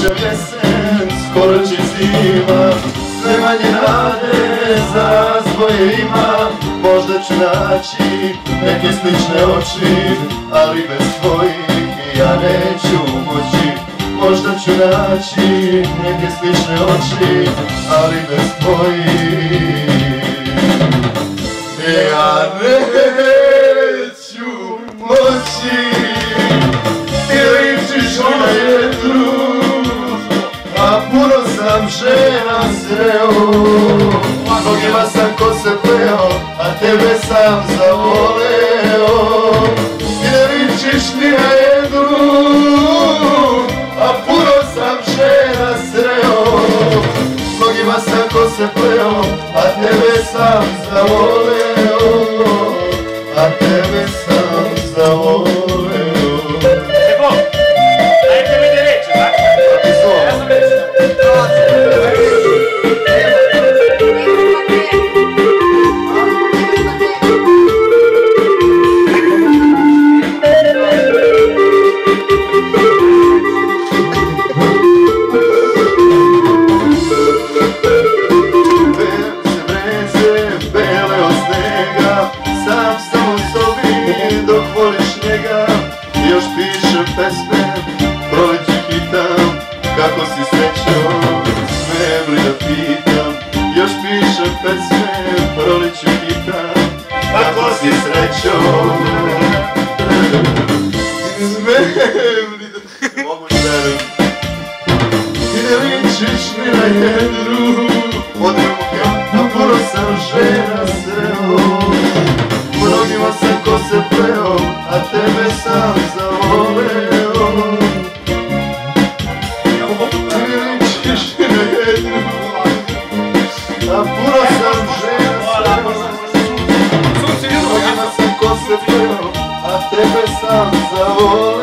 Dođe jesen, skoro će zima, sve manje nade za svoje ima. Možda ću naći neke slične oči, ali bez tvojih ja neću moći. Možda ću naći neke slične oči, ali bez tvojih ja neću moći. Ti ličiš mi na jednu, a puno sam žena sreo. Mnogima sam kose pleo, a tebe sam zavoleo. Ti ne ličiš ni na jednu, a puno sam žena sreo. Mnogima sam kose pleo, a tebe sam zavoleo. A tebe sam zavoleo. Dajte mi da reći, tako? Ja sam reći. Još pišem pesme, proleću hitam, kako si srećo, smijem li da pitam. Još pišem pesme, proleću hitam, kako si srećo. Smijem li da... Mogu šeru. Ti ne ličiš ni na jednu, odruke, a puno sam žena sreo. Mnogima sam kose pleo, a tebe sam zavoleo. Ti ličiš ni na jednu, a puno sam žena sreo. Mnogima sam kose pleo, a tebe sam zavoleo.